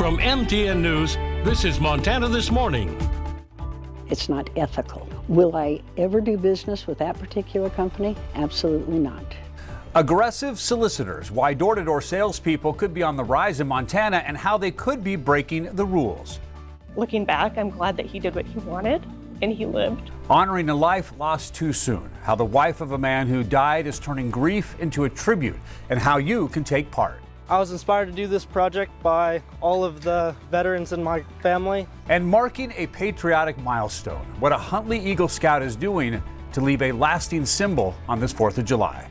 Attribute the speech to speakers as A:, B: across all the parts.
A: From MTN News, this is Montana This Morning.
B: It's not ethical. Will I ever do business with that particular company? Absolutely not.
C: Aggressive solicitors, why door-to-door salespeople could be on the rise in Montana and how they could be breaking the rules.
D: Looking back, I'm glad that he did what he wanted and he lived.
C: Honoring a life lost too soon, how the wife of a man who died is turning grief into a tribute, and how you can take part.
E: I was inspired to do this project by all of the veterans in my family.
C: And marking a patriotic milestone, what a Huntley Eagle Scout is doing to leave a lasting symbol on this 4th of July.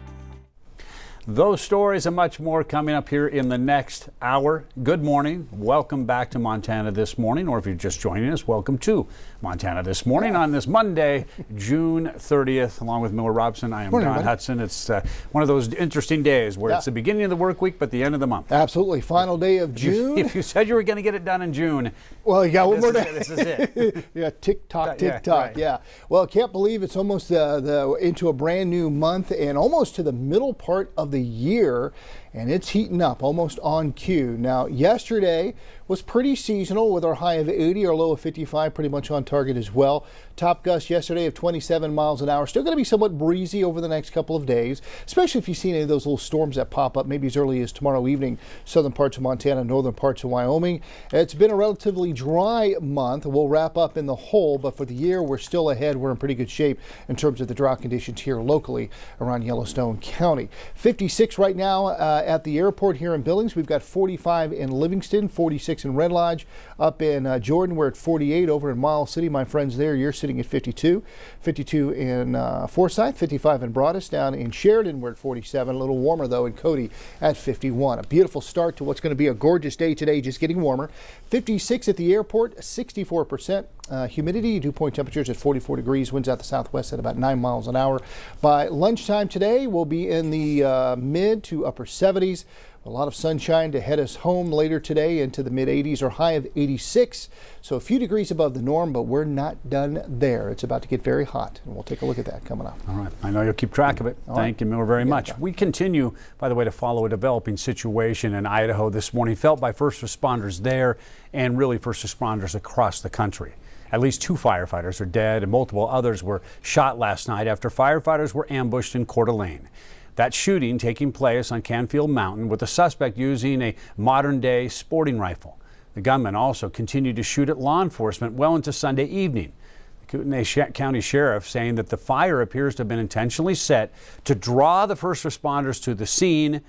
C: Those stories and much more coming up here in the next hour. Good morning. Welcome back to Montana This Morning, or if you're just joining us, welcome to Montana This Morning on this Monday, June 30th. Along with Miller Robson, I am Don Hudson. It's one of those interesting days where it's the beginning of the work week, but the end of the month.
F: Absolutely. Final day of June.
C: If you said you were going to get it done in June,
F: well, you got one more day.
C: This is it.
F: Yeah, tick-tock, tick-tock.
C: Yeah, right.
F: Yeah. Well, I can't believe it's almost into a brand new month and almost to the middle part of the year, and it's heating up almost on cue. Now, yesterday was pretty seasonal with our high of 80, our low of 55, pretty much on target as well. Top gust yesterday of 27 miles an hour. Still going to be somewhat breezy over the next couple of days, especially if you've seen any of those little storms that pop up maybe as early as tomorrow evening, southern parts of Montana, northern parts of Wyoming. It's been a relatively dry month. We'll wrap up in the hole, but for the year, we're still ahead. We're in pretty good shape in terms of the drought conditions here locally around Yellowstone County. 56 right now at the airport here in Billings. We've got 45 in Livingston, 46 in Red Lodge. Up in Jordan, we're at 48. Over in Miles City, my friends there, you're sitting at 52. 52 in Forsyth, 55 in Broadus. Down in Sheridan, we're at 47. A little warmer, though, in Cody at 51. A beautiful start to what's going to be a gorgeous day today, just getting warmer. 56 at the airport, 64%. Humidity, dew point temperatures at 44 degrees, winds out the southwest at about 9 miles an hour. By lunchtime today, we'll be in the mid to upper 70s. A lot of sunshine to head us home later today into the mid 80s or high of 86. So a few degrees above the norm, but we're not done there. It's about to get very hot, and we'll take a look at that coming up.
C: All right. I know you'll keep track of it. Thank you, Miller, very much. We continue, by the way, to follow a developing situation in Idaho this morning, felt by first responders there and really first responders across the country. At least 2 firefighters are dead, and multiple others were shot last night after firefighters were ambushed in Coeur d'Alene. That shooting taking place on Canfield Mountain with the suspect using a modern-day sporting rifle. The gunman also continued to shoot at law enforcement well into Sunday evening. The Kootenai County Sheriff saying that the fire appears to have been intentionally set to draw the first responders to the scene.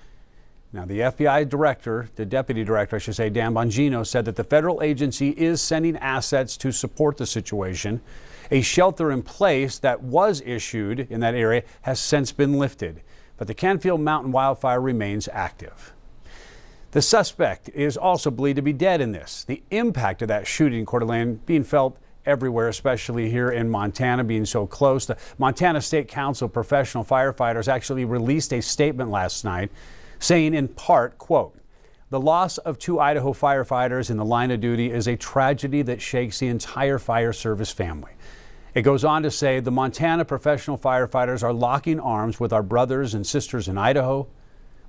C: Now, the FBI director, the deputy director, I should say, Dan Bongino, said that the federal agency is sending assets to support the situation. A shelter in place that was issued in that area has since been lifted, but the Canfield Mountain wildfire remains active. The suspect is also believed to be dead in this. The impact of that shooting in Coeur d'Alene being felt everywhere, especially here in Montana, being so close. The Montana State Council of Professional Firefighters actually released a statement last night saying in part, quote, "The loss of 2 Idaho firefighters in the line of duty is a tragedy that shakes the entire fire service family." It goes on to say the Montana professional firefighters are locking arms with our brothers and sisters in Idaho.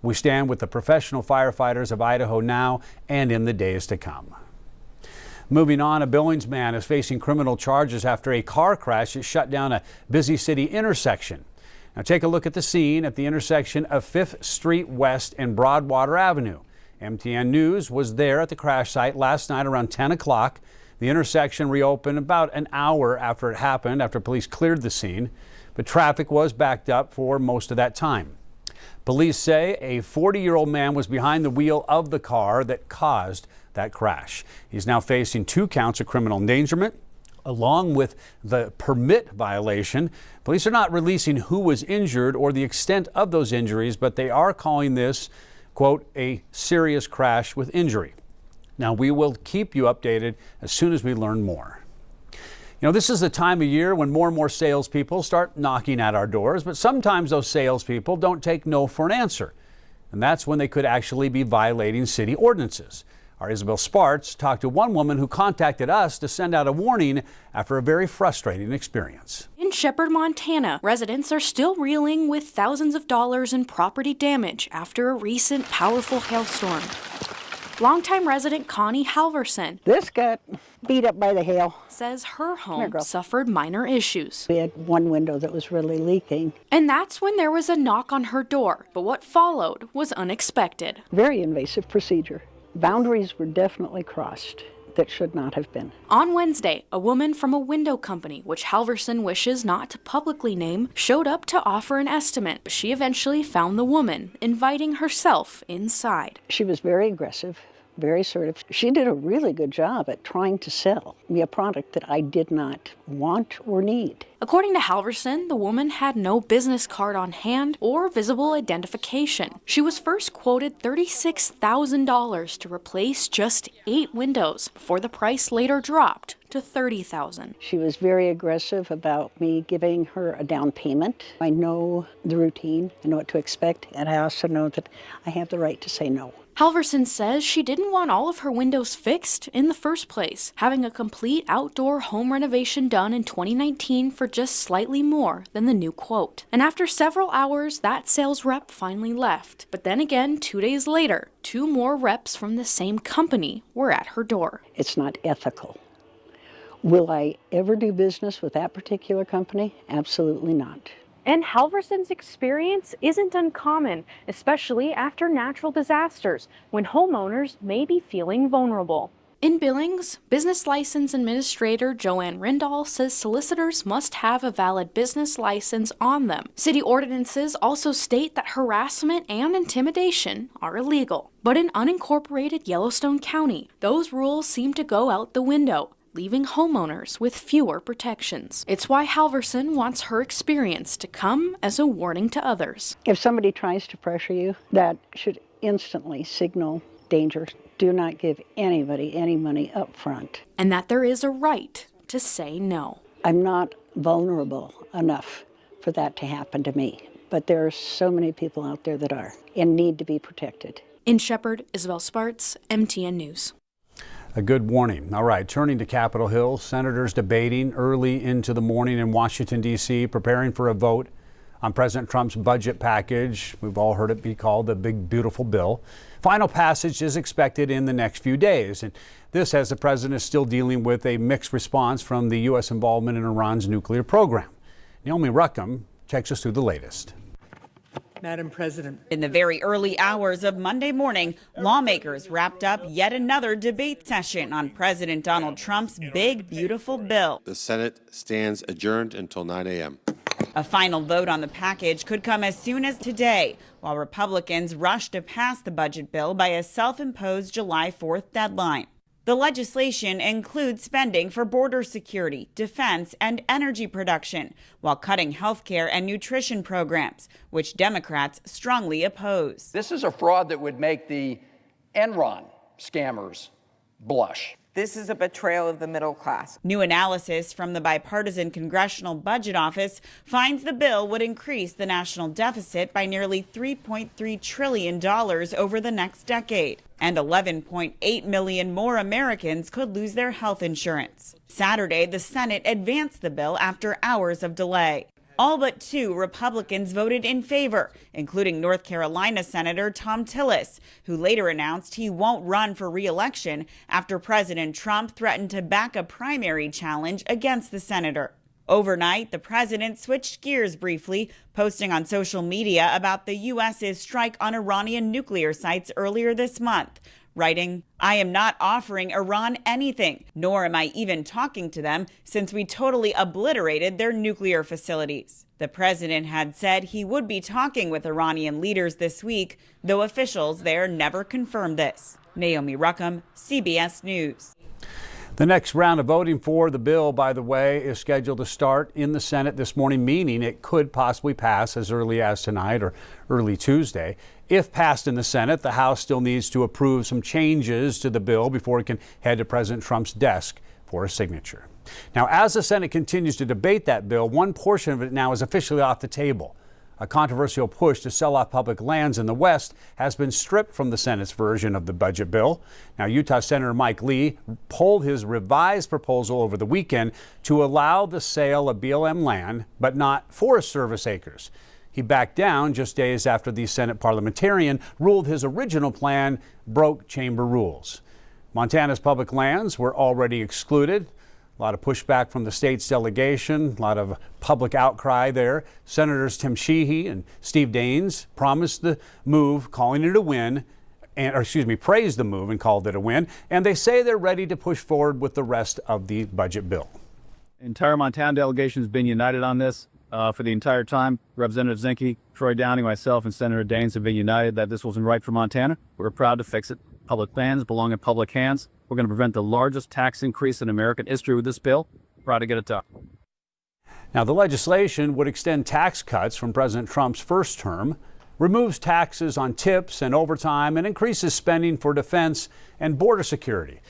C: We stand with the professional firefighters of Idaho now and in the days to come. Moving on, a Billings man is facing criminal charges after a car crash that shut down a busy city intersection. Now take a look at the scene at the intersection of 5th Street West and Broadwater Avenue. MTN News was there at the crash site last night around 10 o'clock. The intersection reopened about an hour after it happened, after police cleared the scene, but traffic was backed up for most of that time. Police say a 40-year-old man was behind the wheel of the car that caused that crash. He's now facing 2 counts of criminal endangerment, along with the permit violation. Police are not releasing who was injured or the extent of those injuries, but they are calling this, quote, a serious crash with injury. Now, we will keep you updated as soon as we learn more. You know, this is the time of year when more and more salespeople start knocking at our doors, but sometimes those salespeople don't take no for an answer. And that's when they could actually be violating city ordinances. Our Isabel Sparts talked to one woman who contacted us to send out a warning after a very frustrating experience.
G: In Shepherd, Montana, residents are still reeling with thousands of dollars in property damage after a recent powerful hailstorm. Longtime resident Connie Halverson
B: This got beat up by the hail.
G: says her home
B: girl.
G: suffered minor issues.
B: We had one window that was really leaking.
G: And that's when there was a knock on her door. But what followed was unexpected.
B: Very invasive procedure. Boundaries were definitely crossed that should not have been.
G: On Wednesday, a woman from a window company, which Halverson wishes not to publicly name, showed up to offer an estimate. But she eventually found the woman, inviting herself inside.
B: She was very aggressive, very assertive. She did a really good job at trying to sell me a product that I did not want or need.
G: According to Halverson, the woman had no business card on hand or visible identification. She was first quoted $36,000 to replace just 8 windows before the price later dropped to $30,000.
B: She was very aggressive about me giving her a down payment. I know the routine, I know what to expect, and I also know that I have the right to say no.
G: Halverson says she didn't want all of her windows fixed in the first place, having a complete outdoor home renovation done in 2019 for just slightly more than the new quote. And after several hours, that sales rep finally left. But then again, 2 days later, 2 more reps from the same company were at her door.
B: It's not ethical. Will I ever do business with that particular company? Absolutely not.
D: And Halverson's experience isn't uncommon, especially after natural disasters, when homeowners may be feeling vulnerable.
G: In Billings, business license administrator Joanne Rindall says solicitors must have a valid business license on them. City ordinances also state that harassment and intimidation are illegal. But in unincorporated Yellowstone County, those rules seem to go out the window, leaving homeowners with fewer protections. It's why Halverson wants her experience to come as a warning to others.
B: If somebody tries to pressure you, that should instantly signal danger. Do not give anybody any money up front.
G: And that there is a right to say no.
B: I'm not vulnerable enough for that to happen to me, but there are so many people out there that are and need to be protected.
G: In Shepherd, Isabel Sparts, MTN News.
C: A good warning. All right, turning to Capitol Hill, senators debating early into the morning in Washington, D.C., preparing for a vote on President Trump's budget package. We've all heard it be called the Big Beautiful Bill. Final passage is expected in the next few days. And this as the president is still dealing with a mixed response from the U.S. involvement in Iran's nuclear program. Naomi Ruckham takes us through the latest.
H: Madam President.
I: In the very early hours of Monday morning, lawmakers wrapped up yet another debate session on President Donald Trump's Big Beautiful Bill.
J: The Senate stands adjourned until 9 a.m.
I: A final vote on the package could come as soon as today, while Republicans rush to pass the budget bill by a self-imposed July 4th deadline. The legislation includes spending for border security, defense, and energy production, while cutting health care and nutrition programs, which Democrats strongly oppose.
K: This is a fraud that would make the Enron scammers blush.
L: This is a betrayal of the middle class.
I: New analysis from the bipartisan Congressional Budget Office finds the bill would increase the national deficit by nearly $3.3 trillion over the next decade. And 11.8 million more Americans could lose their health insurance. Saturday, the Senate advanced the bill after hours of delay. All but 2 Republicans voted in favor, including North Carolina Senator Tom Tillis, who later announced he won't run for re-election after President Trump threatened to back a primary challenge against the senator. Overnight, the president switched gears briefly, posting on social media about the U.S.'s strike on Iranian nuclear sites earlier this month, writing, "I am not offering Iran anything, nor am I even talking to them since we totally obliterated their nuclear facilities." The president had said he would be talking with Iranian leaders this week, though officials there never confirmed this. Naomi Ruckham, CBS News.
C: The next round of voting for the bill, by the way, is scheduled to start in the Senate this morning, meaning it could possibly pass as early as tonight or early Tuesday. If passed in the Senate, the House still needs to approve some changes to the bill before it can head to President Trump's desk for a signature. Now, as the Senate continues to debate that bill, one portion of it now is officially off the table. A controversial push to sell off public lands in the West has been stripped from the Senate's version of the budget bill. Now, Utah Senator Mike Lee pulled his revised proposal over the weekend to allow the sale of BLM land, but not Forest Service acres. He backed down just days after the Senate parliamentarian ruled his original plan broke chamber rules. Montana's public lands were already excluded. A lot of pushback from the state's delegation, a lot of public outcry there. Senators Tim Sheehy and Steve Daines promised the move, calling it a win, praised the move and called it a win. And they say they're ready to push forward with the rest of the budget bill.
M: The entire Montana delegation has been united on this for the entire time. Representative Zinke, Troy Downing, myself, and Senator Daines have been united that this wasn't right for Montana. We're proud to fix it. Public lands belong in public hands. We're going to prevent the largest tax increase in American history with this bill. Proud to get it done.
C: Now, the legislation would extend tax cuts from President Trump's first term, removes taxes on tips and overtime, and increases spending for defense and border security.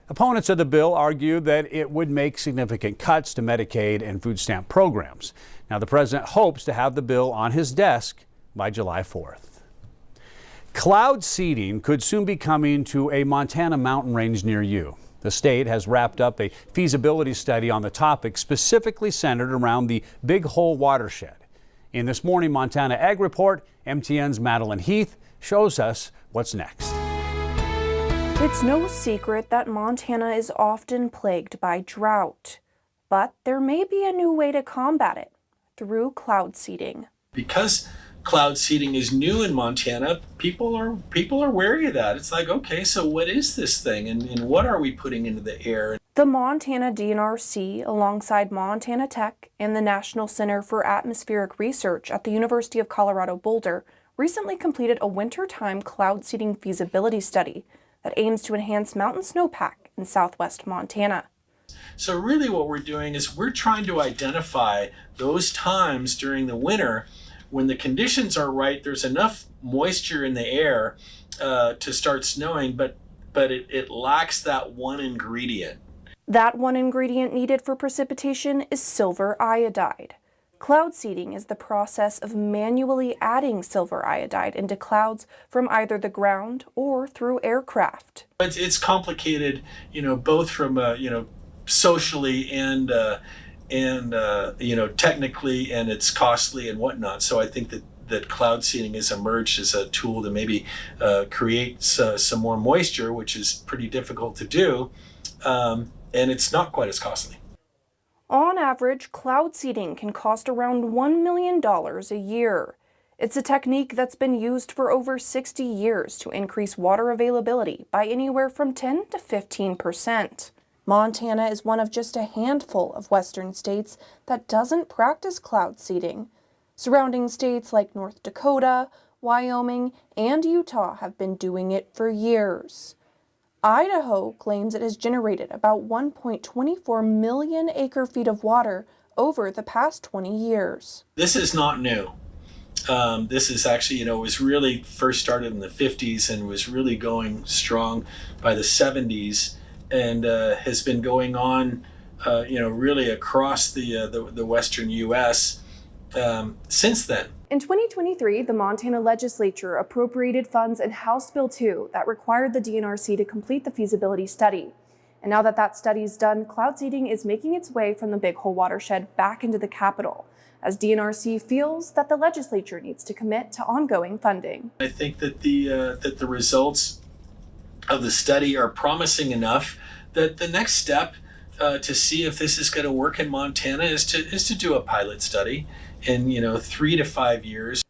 C: Opponents of the bill argue that it would make significant cuts to Medicaid and food stamp programs. Now, the president hopes to have the bill on his desk by July 4th. Cloud seeding could soon be coming to a Montana mountain range near you. The state has wrapped up a feasibility study on the topic specifically centered around the Big Hole watershed. In this morning Montana Ag Report, MTN's Madeline Heath shows us what's next.
N: It's no secret that Montana is often plagued by drought, but there may be a new way to combat it through cloud seeding.
O: Because cloud seeding is new in Montana, people are wary of that. It's like, okay, so what is this thing and what are we putting into the air?
N: The Montana DNRC, alongside Montana Tech and the National Center for Atmospheric Research at the University of Colorado Boulder, recently completed a wintertime cloud seeding feasibility study that aims to enhance mountain snowpack in southwest Montana.
O: So really what we're doing is we're trying to identify those times during the winter when the conditions are right, there's enough moisture in the air to start snowing, but it lacks that one ingredient.
N: That one ingredient needed for precipitation is silver iodide. Cloud seeding is the process of manually adding silver iodide into clouds from either the ground or through aircraft.
O: It's complicated, both from socially and technically, and it's costly and whatnot. So I think that cloud seeding has emerged as a tool to maybe create some more moisture, which is pretty difficult to do, and it's not quite as costly.
N: On average, cloud seeding can cost around $1 million a year. It's a technique that's been used for over 60 years to increase water availability by anywhere from 10 to 15%. Montana is one of just a handful of western states that doesn't practice cloud seeding. Surrounding states like North Dakota, Wyoming, and Utah have been doing it for years. Idaho claims it has generated about 1.24 million acre-feet of water over the past 20 years.
O: This is not new. This is actually, was really first started in the 50s and was really going strong by the 70s. And has been going on, really across the western U.S. Since then.
N: In 2023, the Montana legislature appropriated funds in House Bill 2 that required the DNRC to complete the feasibility study. And now that study's done, cloud seeding is making its way from the Big Hole watershed back into the capital, as DNRC feels that the legislature needs to commit to ongoing funding.
O: I think that the results of the study are promising enough that the next step to see if this is going to work in Montana is to do a pilot study in 3 to 5 years.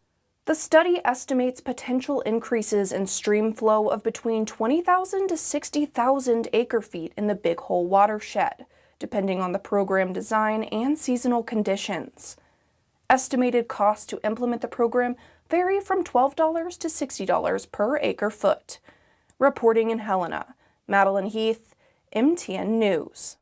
N: The study estimates potential increases in stream flow of between 20,000 to 60,000 acre-feet in the Big Hole watershed, depending on the program design and seasonal conditions. Estimated costs to implement the program vary from $12 to $60 per acre-foot. Reporting in Helena, Madeline Heath, MTN News.